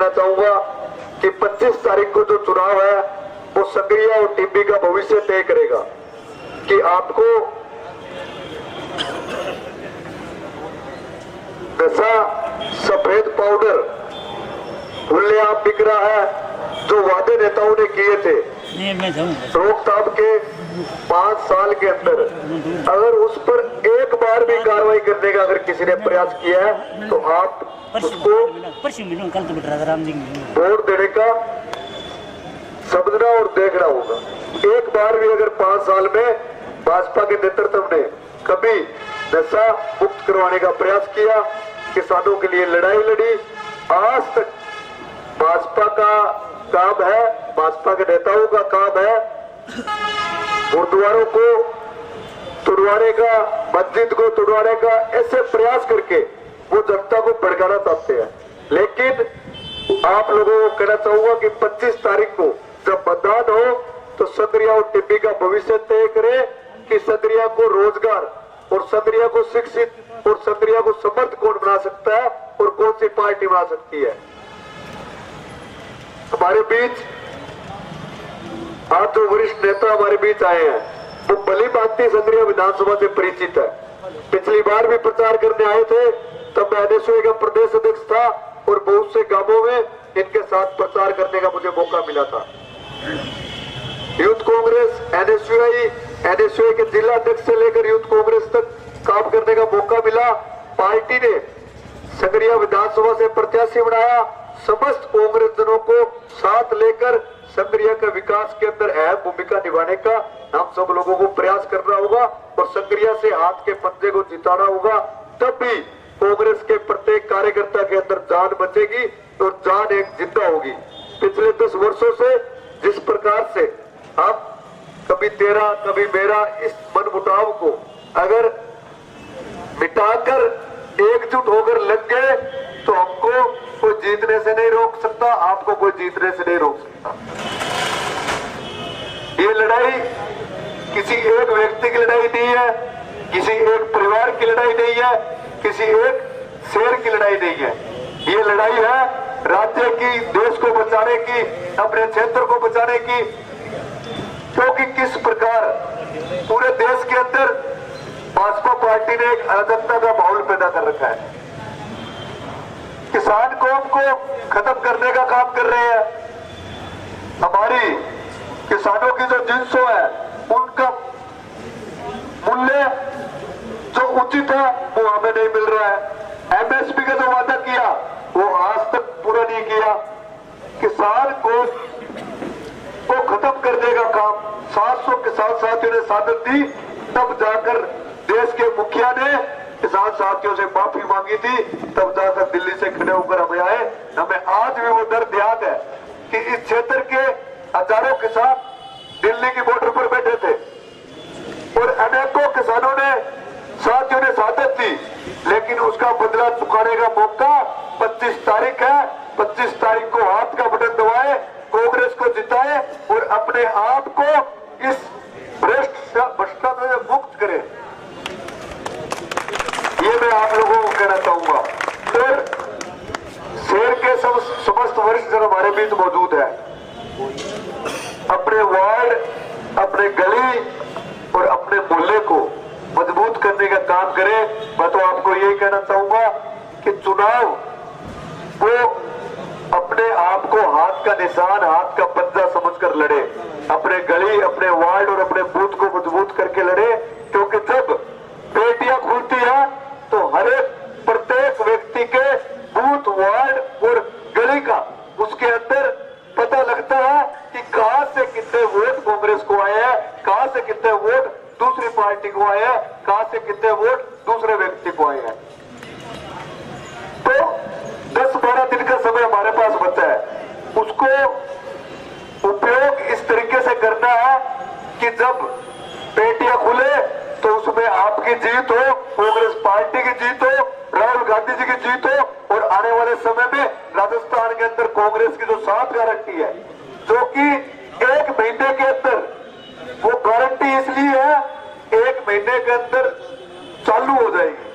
कहना चाहूंगा कि 25 तारीख को जो चुनाव है वो संग्रिया और टिब्बी का भविष्य तय करेगा कि आपको नशा सफेद पाउडर खुलेआम बिक रहा है। जो वादे नेताओं ने किए थे रोकथाम के 5 साल के अंदर, अगर उस पर एक बार भी कार्रवाई करने का अगर किसी ने प्रयास किया है तो आप उसको वोट देने का समझना और देखना होगा। एक बार भी अगर 5 साल में भाजपा के नेतृत्व ने कभी नशा मुक्त करवाने का प्रयास किया, किसानों के लिए लड़ाई लड़ी, आज तक भाजपा का काम है, भाजपा के नेताओं का काम है गुरुद्वारों को तुड़वाने का, मस्जिद को तुड़वाने का, ऐसे प्रयास करके वो जनता को भड़काना चाहते हैं। लेकिन आप लोगों को कहना चाहूंगा कि 25 तारीख को जब मतदान हो तो सदरिया और टिब्बी का भविष्य तय करें कि सदरिया को रोजगार और सदरिया को शिक्षित और सदरिया को समर्थ कौन बना सकता है और कौन सी पार्टी बना सकती है। हमारे बीच आज जो वरिष्ठ नेता हमारे बीच आए हैं वो भली भांति सदरिया विधानसभा से परिचित है। पिछली बार भी प्रचार करने आए थे, तब मैं एनएसयूआई का प्रदेश अध्यक्ष था और बहुत से गांवों में इनके साथ प्रचार करने का मुझे मौका मिला था। यूथ कांग्रेस एनएसयूआई के जिला अध्यक्ष से लेकर यूथ कांग्रेस तक काम करने का मौका मिला। पार्टी ने संग्रिया विधानसभा से प्रत्याशी बनाया। समस्त कांग्रेस जनों को साथ लेकर संग्रिया के विकास के अंदर अहम भूमिका निभाने का हम सब लोगों को प्रयास करना होगा और संग्रिया से हाथ के पंजे को जिताना होगा। तब भी कांग्रेस के प्रत्येक कार्यकर्ता के अंदर जान बचेगी और जान एक जिंदा होगी। पिछले 10 वर्षों से जिस प्रकार से हम कभी तेरा कभी मेरा इस मनमुटाव को अगर मिटाकर एकजुट होकर लग गए तो हमको कोई जीतने से नहीं रोक सकता, आपको कोई जीतने से नहीं रोक सकता। ये लड़ाई किसी एक व्यक्ति की लड़ाई नहीं है, किसी एक परिवार की लड़ाई नहीं है, किसी एक शहर की लड़ाई नहीं है। ये लड़ाई है राज्य की, देश को बचाने की, अपने क्षेत्र को बचाने की। क्योंकि किस प्रकार पूरे देश के अंदर भाजपा पार्टी ने एक अराजकता का माहौल पैदा कर रखा है। किसान कौम को खत्म करने का काम कर रहे हैं। हमारी किसानों की जो जिन्सों है उनका मूल्य जो उचित है वो हमें नहीं मिल रहा है। एमएसपी का जो वादा किया वो आज तक पूरा नहीं किया। किसान को खत्म करने का काम 700 किसान साथियों ने साधन दी, तब जाकर देश के मुखिया ने किसान साथियों से माफी मांगी थी, तब जाकर दिल्ली से खड़े होकर हमें आए। हमें आज भी वो दर्द याद है कि इस क्षेत्र के हजारों किसान दिल्ली की बॉर्डर पर बैठे थे और अनेकों किसानों ने साथियों ने साधन दी, लेकिन उसका बदला चुकाने का मौका 25 तारीख है। 25 तारीख को हाथ का बटन दबाए, कांग्रेस को जिताए और अपने आप को इस भ्रष्टाचार से मुक्त करें। ये मैं आप लोगों को कहना चाहूंगा। फिर शहर के समस्त वरिष्ठ जन हमारे बीच मौजूद है। अपने वार्ड, अपने गली और अपने मोहल्ले को मजबूत करने का काम करें। मैं तो आपको यही कहना चाहूंगा कि चुनाव वो अपने आप को हाथ का निशान, हाथ का पंजा समझकर लड़े। अपने गली, अपने वार्ड और अपने बूथ को मजबूत करके लड़े, क्योंकि जब पेटियां खुलती है तो हर एक प्रत्येक व्यक्ति के बूथ, वार्ड और गली का उसके अंदर पता लगता है कि कहां से कितने वोट कांग्रेस को आए हैं, कहां से कितने वोट दूसरी पार्टी को आए हैं, कहां से कितने वोट दूसरे व्यक्ति को आए हैं। तो 10-12 दिन का समय हमारे पास बचा है, उसको उपयोग इस तरीके से करना है कि जब पेटियां खुले तो उसमें आपकी जीत हो, कांग्रेस पार्टी की जीत हो, राहुल गांधी जी की जीत हो और आने वाले समय में राजस्थान के अंदर कांग्रेस की जो 7 गारंटी है, जो कि 1 महीने के अंदर, वो गारंटी इसलिए है 1 महीने के अंदर चालू हो जाएगी।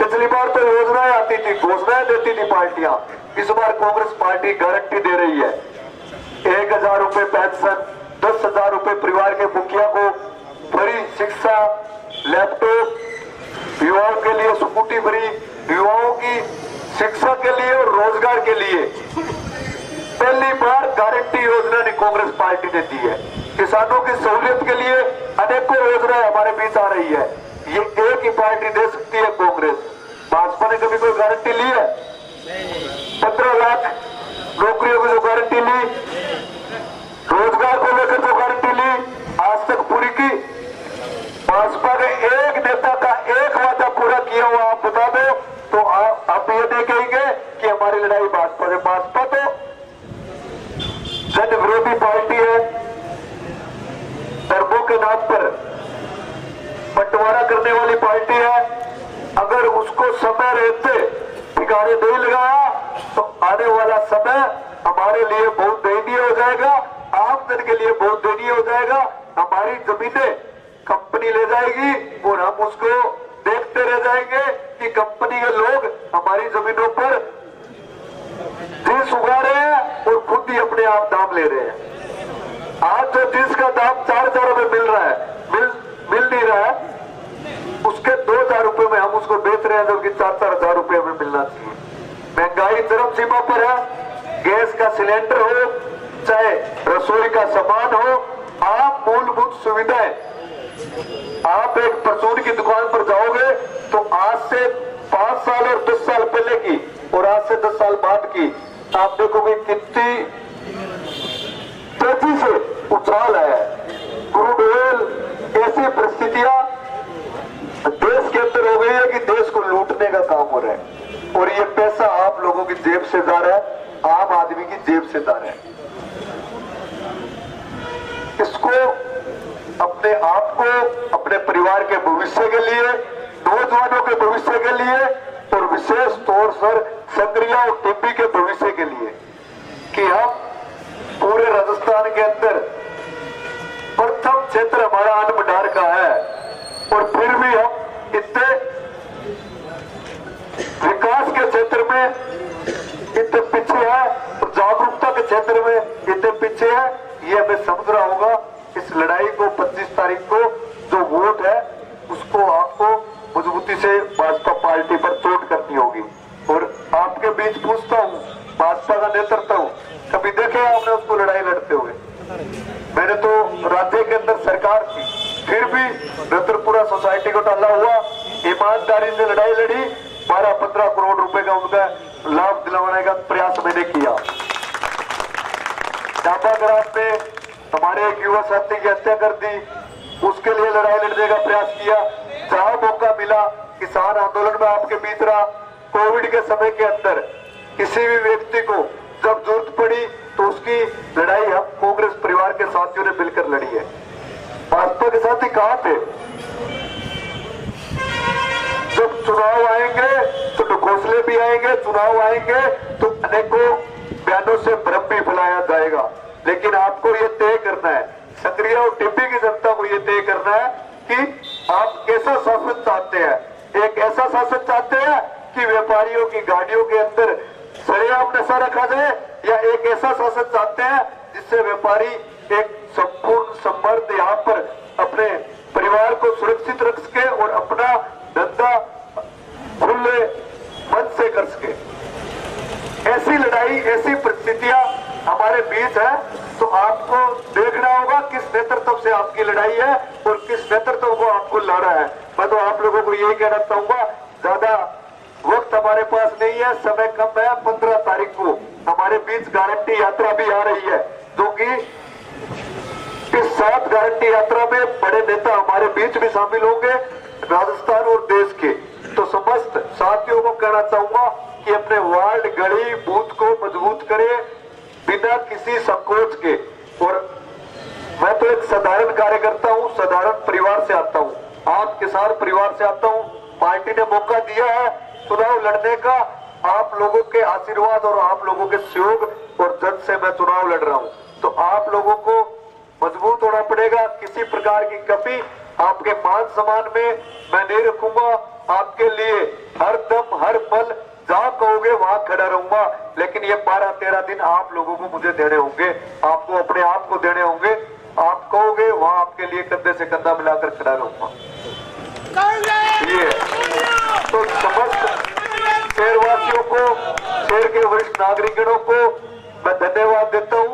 पिछली बार तो योजनाएं आती थी, घोषणाएं देती थी पार्टियां। इस बार कांग्रेस पार्टी गारंटी दे रही है 1,000 रुपए पेंशन, 10,000 रुपए परिवार के मुखिया को, फ्री शिक्षा, लैपटॉप, युवाओं के लिए स्कूटी फ्री, युवाओं की शिक्षा के लिए और रोजगार के लिए पहली बार गारंटी योजना ने कांग्रेस पार्टी ने दी है। किसानों की सहूलियत के लिए अनेकों योजनाएं हमारे बीच आ रही है। ये एक ही पार्टी दे सकती है, कांग्रेस। भाजपा ने कभी कोई गारंटी ली है? 15 लाख नौकरियों की जो गारंटी ली, रोजगार को लेकर जो गारंटी ली, आज तक पूरी की? भाजपा के एक नेता का एक वादा पूरा किया हुआ आप बता दो तो आप ये देखेंगे कि हमारी लड़ाई भाजपा से। भाजपा तो जन विरोधी पार्टी है, धर्मों के नाम पर बंटवारा करने वाली पार्टी है। अगर उसको समय रहते ठिकाने नहीं लगाया तो आने वाला समय हमारे लिए बहुत दयनीय हो जाएगा, आमदन के लिए बहुत दयनीय हो जाएगा। हमारी जमीनें कंपनी ले जाएगी और हम उसको देखते रह जाएंगे कि कंपनी के लोग हमारी जमीनों पर जिस उगा रहे हैं और खुद ही अपने आप दाम ले रहे हैं। आज जो जिस का दाम 4,000 रुपए मिल रहा है, मिल नहीं रहा है, उसके 2,000 रुपए में हम उसको बेच रहे हैं, जबकि 4-4 हजार रुपए में मिलना चाहिए। महंगाई चरम सीमा पर है। गैस का सिलेंडर हो चाहे रसोई का सामान हो, आप मूलभूत सुविधाएं, आप एक परचून की दुकान पर जाओगे तो आज से 5 साल और 10 साल पहले की और आज से 10 साल बाद की आप देखोगे कितनी तेजी से उछाल है। क्रूड ऑयल, ऐसी परिस्थितियां देश के अंदर हो गई है कि देश को लूटने का काम हो रहा है और ये पैसा आप लोगों की जेब से जा रहा है, आम आदमी की जेब से जा रहा है। इसको अपने आप को, अपने परिवार के भविष्य के लिए, नौजवानों के भविष्य के लिए और विशेष तौर पर संग्रिया और टिब्बी के भविष्य के लिए कि हम पूरे राजस्थान के अंदर प्रथम क्षेत्र हमारा अन्न भंडार का है और फिर भी हम इतने विकास के क्षेत्र में इतने पीछे है और जागरूकता के क्षेत्र में इतने पीछे है। ये हमें समझ रहा होगा। इस लड़ाई को 25 तारीख को जो वोट है उसको आपको मजबूती से भाजपा पार्टी पर चोट करनी होगी। और आपके बीच पूछता हूँ, भाजपा का नेतृत्व कभी देखे आपने उसको लड़ाई लड़ते हुए? मैंने तो राज्य के अंदर सरकार थी, फिर भी रतनपुरा सोसाइटी को डाला हुआ, ईमानदारी से लड़ाई लड़ी, 12-15 करोड़ रुपए का उनका लाभ दिलवाने का प्रयास मैंने किया। चापाग्राम में हमारे एक युवा साथी की हत्या कर दी, उसके लिए लड़ाई लड़ने का प्रयास किया। जहां मौका मिला किसान आंदोलन में आपके बीच रहा। कोविड के समय के अंदर किसी भी व्यक्ति को जब जरूरत पड़ी तो उसकी लड़ाई हम कांग्रेस परिवार के साथियों ने मिलकर लड़ी है। भाजपा के साथी कहां थे? जब चुनाव आएंगे तो ढकोसले भी आएंगे, चुनाव आएंगे तो अनेकों बयानों से भ्रम भी फैलाया जाएगा। लेकिन आपको ये तय करना है, संग्रिया और टिब्बी की जनता को ये तय करना है कि आप कैसा शासन चाहते हैं। एक ऐसा शासन चाहते हैं कि व्यापारियों की गाड़ियों के अंदर सरेआम नशा रखा जाए, या एक ऐसा शासन चाहते हैं जिससे व्यापारी एक संपूर्ण समृद्ध यहाँ पर अपने परिवार को सुरक्षित रख सके और अपना धंधा खुले मन से कर सके। ऐसी लड़ाई, ऐसी परिस्थितियां हमारे बीच है, तो आपको देखना होगा किस नेतृत्व से आपकी लड़ाई है और किस नेतृत्व को आपको लड़ा है। मैं तो आप लोगों को यही कहना चाहूंगा, ज्यादा वक्त हमारे पास नहीं है, समय कम है। 15 तारीख को हमारे बीच गारंटी यात्रा भी आ रही है, जो कि इस 7 गारंटी यात्रा में बड़े नेता हमारे बीच भी शामिल होंगे, राजस्थान और देश के। तो समस्त साथियों को कहना चाहूंगा कि अपने वार्ड, गली, बूथ को मजबूत करें बिना किसी संकोच के। और मैं तो एक साधारण कार्यकर्ता हूं, साधारण परिवार से आता हूं, आप किसान परिवार से आता हूं। पार्टी ने मौका दिया है चुनाव लड़ने का, आप लोगों के आशीर्वाद और आप लोगों के सहयोग और जन से मैं चुनाव लड़ रहा हूं। तो आप लोगों को मजबूत होना पड़ेगा। किसी प्रकार की कमी आपके मान सम्मान में मैं नहीं रखूंगा। आपके लिए हर दम हर पल जहां कहोगे वहां खड़ा रहूंगा। लेकिन ये 12-13 दिन आप लोगों को मुझे देने होंगे, आपको अपने आप को देने होंगे। आप कहोगे वहां आपके लिए कंधे से कंधा मिलाकर खड़ा रहूंगा। ये तो समस्त शहरवासियों को, शहर के वरिष्ठ नागरिकों को मैं धन्यवाद देता हूं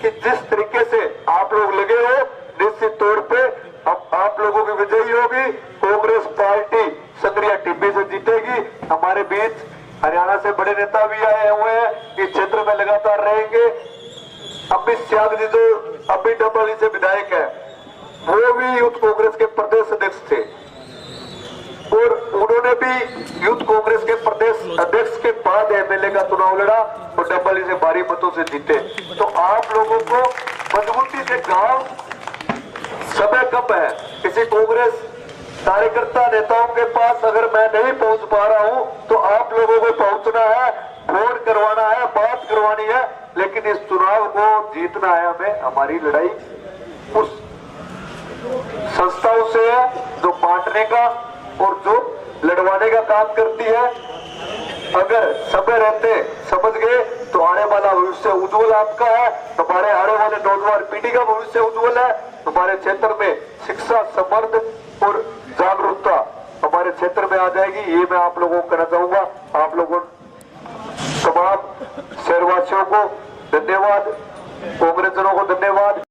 कि जिस तरीके से आप लोग लगे हो, निश्चित तौर पे अब आप लोगों की विजयी होगी। कांग्रेस पार्टी संगरिया टिब्बी से जीतेगी। हमारे बीच हरियाणा से बड़े नेता भी आए हुए हैं, इस क्षेत्र में लगातार रहेंगे। अमित शाह जी जो अभी डबल से विधायक है, वो भी यूथ कांग्रेस के प्रदेश अध्यक्ष थे और उन्होंने भी यूथ कांग्रेस के प्रदेश अध्यक्ष के बाद एमएलए का चुनाव लड़ा और डबल से भारी मतों से जीते। तो आप लोगों को मजबूती से गांव समय कम है, किसी कांग्रेस कार्यकर्ता नेताओं के पास अगर मैं नहीं पहुंच पा रहा हूं तो आप लोगों को पहुंचना है, वोट करवाना है, बात करवानी है। लेकिन इस चुनाव को जीतना है हमें। हमारी लड़ाई उस संस्थाओं से है जो बांटने का और जो लड़वाने का काम करती है। अगर समय रहते समझ गए तो आने वाला भविष्य उज्जवल आपका है। हमारे आने वाले नौजवान पीढ़ी का भविष्य उज्जवल है। हमारे क्षेत्र में शिक्षा, समर्थ और जागरूकता हमारे क्षेत्र में आ जाएगी। ये मैं आप लोगों को कहना चाहूंगा। आप लोगों तमाम शहरवासियों को धन्यवाद, कांग्रेसजनों को धन्यवाद।